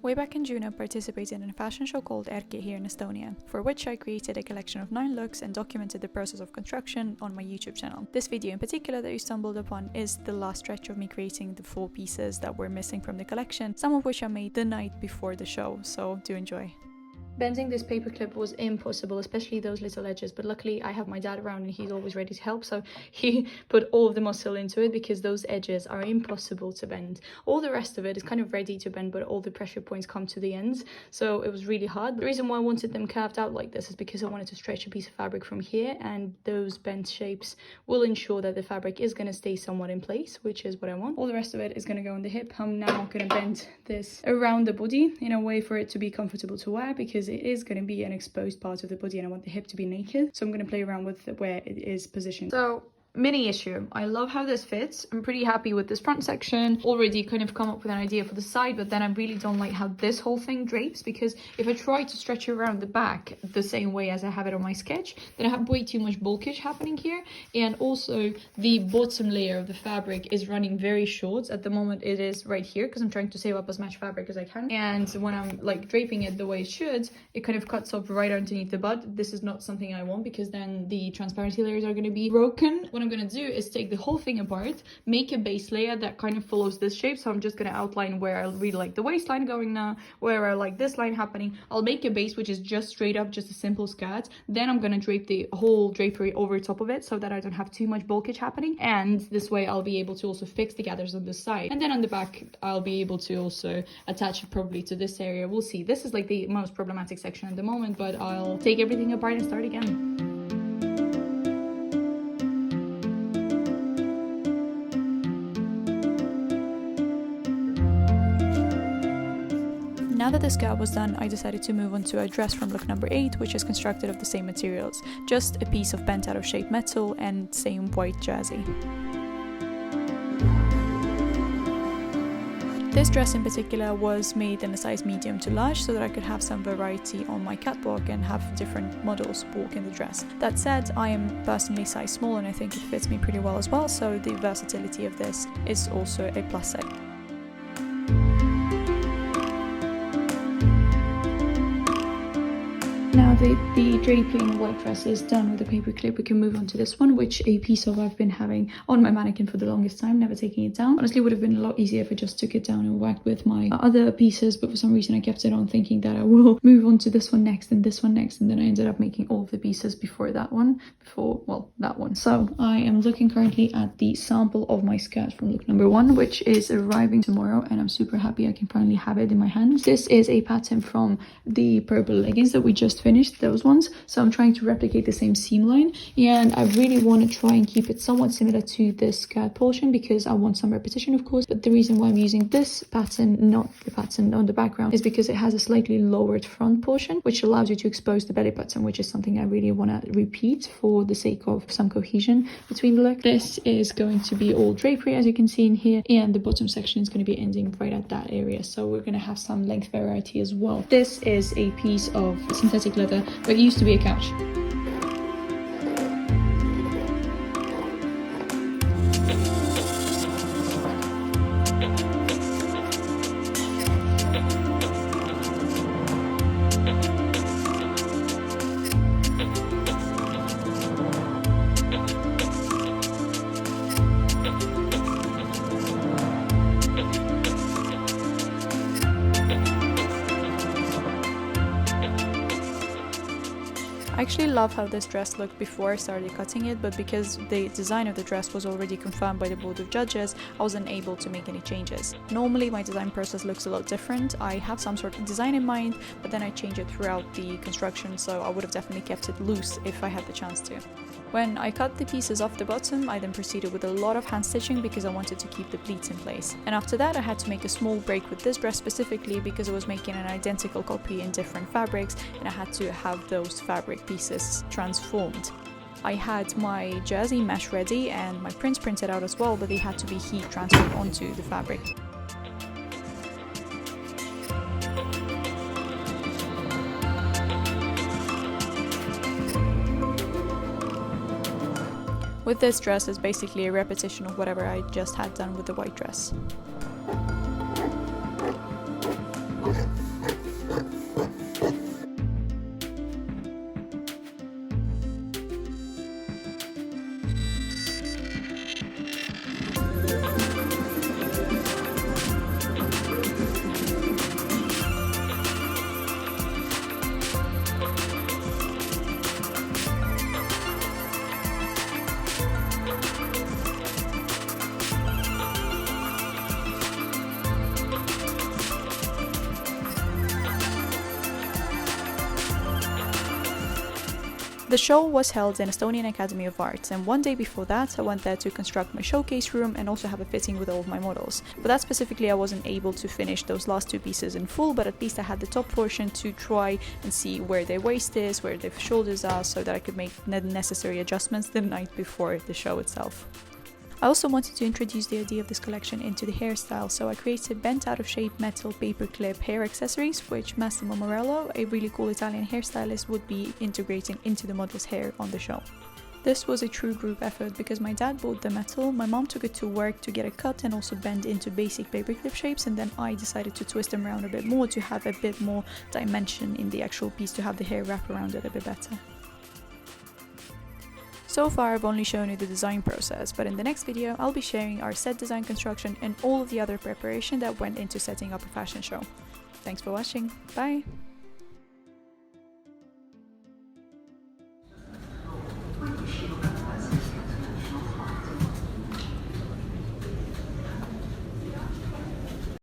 Way back in June, I participated in a fashion show called ERKI here in Estonia, for which I created a collection of 9 looks and documented the process of construction on my YouTube channel. This video in particular that you stumbled upon is the last stretch of me creating the 4 pieces that were missing from the collection, some of which I made the night before the show, so do enjoy. Bending this paperclip was impossible, especially those little edges, but luckily I have my dad around and he's always ready to help, so he put all of the muscle into it because those edges are impossible to bend. All the rest of it is kind of ready to bend, but all the pressure points come to the ends, so it was really hard. The reason why I wanted them carved out like this is because I wanted to stretch a piece of fabric from here, and those bent shapes will ensure that the fabric is going to stay somewhat in place, which is what I want. All the rest of it is going to go on the hip. I'm now going to bend this around the body in a way for it to be comfortable to wear, because it is going to be an exposed part of the body and I want the hip to be naked, so I'm going to play around with where it is positioned. So mini issue, I love how this fits. I'm pretty happy with this front section. Already kind of come up with an idea for the side, but then I really don't like how this whole thing drapes, because if I try to stretch it around the back the same way as I have it on my sketch, then I have way too much bulkage happening here, and also the bottom layer of the fabric is running very short. At the moment it is right here because I'm trying to save up as much fabric as I can, and when I'm like draping it the way it should, it kind of cuts off right underneath the butt. This is not something I want, because then the transparency layers are going to be broken. What I'm going to do is take the whole thing apart, make a base layer that kind of follows this shape. So I'm just going to outline where I really like the waistline going now, where I like this line happening. I'll make a base which is just straight up, just a simple skirt. Then I'm going to drape the whole drapery over top of it so that I don't have too much bulkage happening, and this way I'll be able to also fix the gathers on the side, and then on the back I'll be able to also attach it probably to this area. We'll see. This is like the most problematic section at the moment, but I'll take everything apart and start again. Now that the skirt was done, I decided to move on to a dress from look number 8, which is constructed of the same materials, just a piece of bent out of shape metal and same white jersey. This dress in particular was made in a size medium to large so that I could have some variety on my catwalk and have different models walk in the dress. That said, I am personally size small and I think it fits me pretty well as well, so the versatility of this is also a plus side. Now the draping white dress is done with the paper clip, we can move on to this one, which a piece of I've been having on my mannequin for the longest time, never taking it down. Honestly, it would have been a lot easier if I just took it down and worked with my other pieces, but for some reason I kept it on thinking that I will move on to this one next and this one next, and then I ended up making all of the pieces before that one, that one. So I am looking currently at the sample of my skirt from look number 1, which is arriving tomorrow, and I'm super happy I can finally have it in my hands. This is a pattern from the purple leggings that we just finished, those ones, so I'm trying to replicate the same seam line, and I really want to try and keep it somewhat similar to this skirt portion because I want some repetition, of course. But the reason why I'm using this pattern, not the pattern on the background, is because it has a slightly lowered front portion, which allows you to expose the belly button, which is something I really want to repeat for the sake of some cohesion between the look. This is going to be all drapery, as you can see in here, and the bottom section is going to be ending right at that area, so we're going to have some length variety as well. This is a piece of synthetic leather, but it used to be a couch. I actually love how this dress looked before I started cutting it, but because the design of the dress was already confirmed by the board of judges, I wasn't able to make any changes. Normally my design process looks a lot different. I have some sort of design in mind, but then I change it throughout the construction, so I would have definitely kept it loose if I had the chance to. When I cut the pieces off the bottom, I then proceeded with a lot of hand stitching because I wanted to keep the pleats in place. And after that I had to make a small break with this dress specifically because I was making an identical copy in different fabrics and I had to have those fabric pieces transformed. I had my jersey mesh ready and my prints printed out as well, but they had to be heat transferred onto the fabric. With this dress, it's basically a repetition of whatever I just had done with the white dress. The show was held in Estonian Academy of Arts, and one day before that I went there to construct my showcase room and also have a fitting with all of my models. For that specifically I wasn't able to finish those last two pieces in full, but at least I had the top portion to try and see where their waist is, where their shoulders are, so that I could make the necessary adjustments the night before the show itself. I also wanted to introduce the idea of this collection into the hairstyle, so I created bent out of shape metal paperclip hair accessories, which Massimo Morello, a really cool Italian hairstylist, would be integrating into the model's hair on the show. This was a true group effort because my dad bought the metal, my mom took it to work to get it cut and also bend into basic paperclip shapes, and then I decided to twist them around a bit more to have a bit more dimension in the actual piece, to have the hair wrap around it a bit better. So far I've only shown you the design process, but in the next video I'll be sharing our set design construction and all of the other preparation that went into setting up a fashion show. Thanks for watching, bye!